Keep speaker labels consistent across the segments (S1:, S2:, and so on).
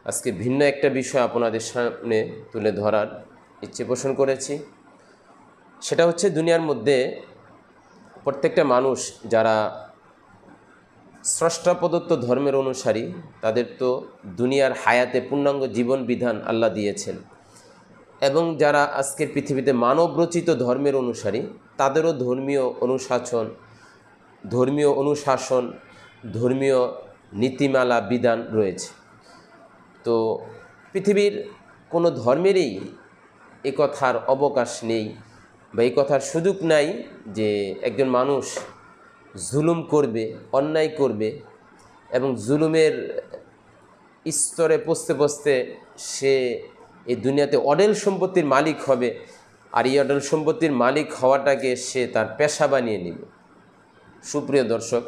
S1: আজকে ভিন্ন একটা বিষয় আপনাদের সামনে তুলে ধরার ইচ্ছে পোষণ করেছি। সেটা হচ্ছে দুনিয়ার মধ্যে প্রত্যেকটা মানুষ যারা স্রষ্টা প্রদত্ত ধর্মের অনুসারী, তাদের তো দুনিয়ার হায়াতে পূর্ণাঙ্গ জীবন বিধান আল্লাহ দিয়েছেন, এবং যারা আজকের পৃথিবীতে মানবরচিত ধর্মের অনুসারী, তাদেরও ধর্মীয় অনুশাসন, ধর্মীয় নীতিমালা বিধান রয়েছে। তো পৃথিবীর কোনো ধর্মেরই এ কথার অবকাশ নেই বা এই কথার সুযোগ নাই যে একজন মানুষ জুলুম করবে, অন্যায় করবে এবং জুলুমের স্তরে পৌঁছতে পৌঁছতে সে এই দুনিয়াতে অঢেল সম্পত্তির মালিক হবে, আর এই অঢেল সম্পত্তির মালিক হওয়াটাকে সে তার পেশা বানিয়ে নেবে। সুপ্রিয় দর্শক,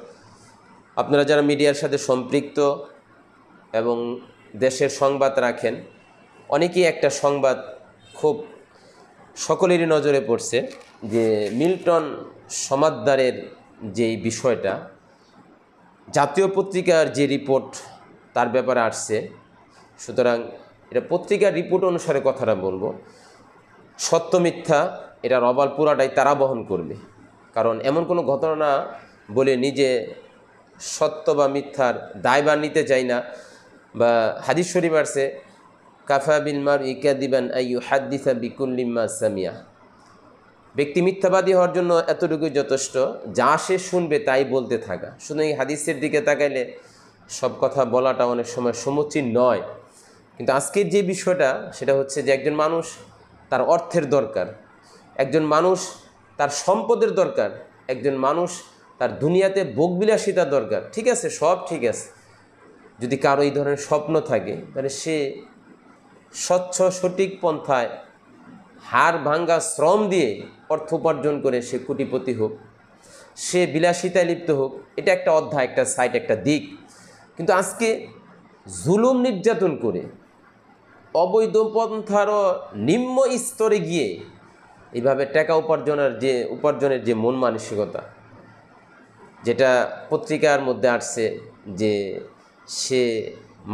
S1: আপনারা যারা মিডিয়ার সাথে সম্পৃক্ত এবং দেশের সংবাদ রাখেন, অনেকেই একটা সংবাদ খুব সকলেরই নজরে পড়ছে যে মিল্টন সমাদদারের যেই বিষয়টা, জাতীয় পত্রিকার যে রিপোর্ট তার ব্যাপারে আসছে। সুতরাং এটা পত্রিকার রিপোর্ট অনুসারে কথাটা বলবো। সত্য মিথ্যা এটার অবাল পুরাটাই তারা বহন করবে, কারণ এমন কোনো ঘটনা বলে নিজে সত্য বা মিথ্যার দায়ভার নিতে চাই না। বা হাদিস শরীফ আসছে, কাফা বিল মারই কাযিবান আইয়ু হাদ্দিসা বিকুল্লি মা সামিয়া। ব্যক্তি মিথ্যাবাদী হওয়ার জন্য এতটুকুই যথেষ্ট, যা সে শুনবে তাই বলতে থাকা। শুধু এই হাদিসের দিকে তাকাইলে সব কথা বলাটা অনেক সময় সমীচীন নয়। কিন্তু আজকের যে বিষয়টা, সেটা হচ্ছে যে একজন মানুষ তার অর্থের দরকার, একজন মানুষ তার সম্পদের দরকার, একজন মানুষ তার দুনিয়াতে ভোগবিলাসিতার দরকার। ঠিক আছে, সব ঠিক আছে। যদি কারো এই ধরনের স্বপ্ন থাকে, তাহলে সে স্বচ্ছ সঠিক পন্থায় হাড় ভাঙ্গা শ্রম দিয়ে অর্থ উপার্জন করে সে কোটিপতি হোক, সে বিলাসিতায় লিপ্ত হোক, এটা একটা অধ্যায়, একটা সাইড, একটা দিক। কিন্তু আজকে জুলুম নির্যাতন করে অবৈধ পন্থারও নিম্ন স্তরে গিয়ে এইভাবে টাকা উপার্জনের যে মন মানসিকতা, যেটা পত্রিকার মধ্যে আসছে যে সে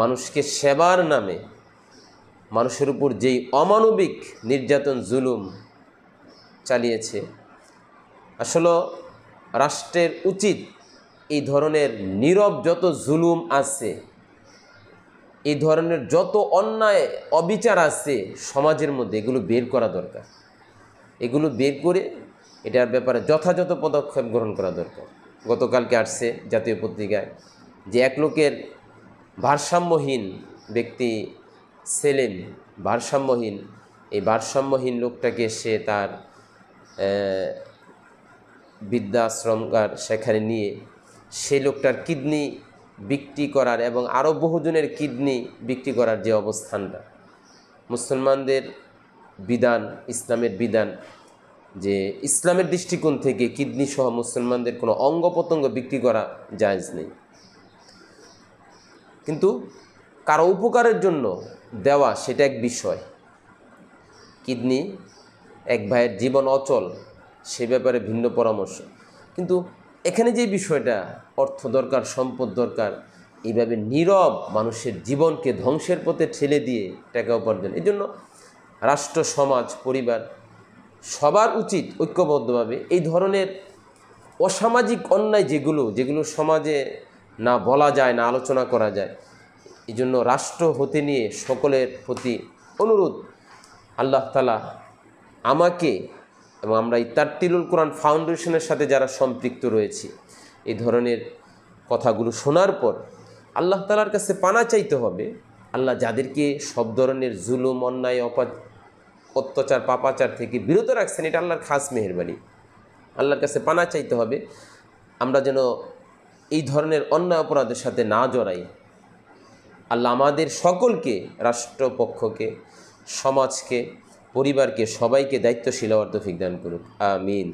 S1: মানুষকে সেবার নামে মানুষের উপর যেই অমানবিক নির্যাতন জুলুম চালিয়েছে, আসলে রাষ্ট্রের উচিত এই ধরনের নীরব যত জুলুম আছে, এই ধরনের যত অন্যায় অবিচার আছে সমাজের মধ্যে, এগুলো বের করা দরকার। এগুলো বের করে এটার ব্যাপারে যথাযথ পদক্ষেপ গ্রহণ করা দরকার। গতকালকে আসছে জাতীয় পত্রিকায় যে এক লোকের ভারসাম্যহীন ব্যক্তি সেলিম, এই ভারসাম্যহীন লোকটাকে সে তার বৃদ্ধাশ্রমগার সেখানে নিয়ে সেই লোকটার কিডনি বিক্রি করার এবং আরও বহুজনের কিডনি বিক্রি করার যে অবস্থানটা, মুসলমানদের বিধান, ইসলামের বিধান যে ইসলামের দৃষ্টিকোণ থেকে কিডনি সহ মুসলমানদের কোনো অঙ্গ প্রত্যঙ্গ বিক্রি করা জায়েজ নেই, কিন্তু কারো উপকারের জন্য দেওয়া সেটা এক বিষয়। কিডনি এক ভাইয়ের জীবন অচল, সে ব্যাপারে ভিন্ন পরামর্শ। কিন্তু এখানে যে বিষয়টা, অর্থ দরকার, সম্পদ দরকার, এইভাবে নীরব মানুষের জীবনকে ধ্বংসের পথে ঠেলে দিয়ে টাকা উপার্জন, এই জন্য রাষ্ট্র, সমাজ, পরিবার সবার উচিত ঐক্যবদ্ধভাবে এই ধরনের অসামাজিক অন্যায় যেগুলো সমাজে না বলা যায়, না আলোচনা করা যায়, এই জন্য রাষ্ট্র হতে নিয়ে সকলের প্রতি অনুরোধ, আল্লাহ তাআলা আমাকে এবং আমরা এই তারতিলুল কোরআন ফাউন্ডেশনের সাথে যারা সম্পৃক্ত রয়েছি, এই ধরনের কথাগুলো শোনার পর আল্লাহ তাআলার কাছে পানা চাইতে হবে। আল্লাহ যাদেরকে সব ধরনের জুলুম, অন্যায়, অত্যাচার, পাপাচার থেকে বিরত রাখছেন, এটা আল্লাহর খাস মেহেরবানি। আল্লাহর কাছে পানা চাইতে হবে আমরা যেন এই ধরনের অন্যায় অপরাধের সাথে না জড়াই। আল্লাহ আমাদের সকলকে, রাষ্ট্রপক্ষকে, সমাজকে, পরিবারকে, সবাইকে দায়িত্বশীল হওয়ার তৌফিক দান করুক। আমিন।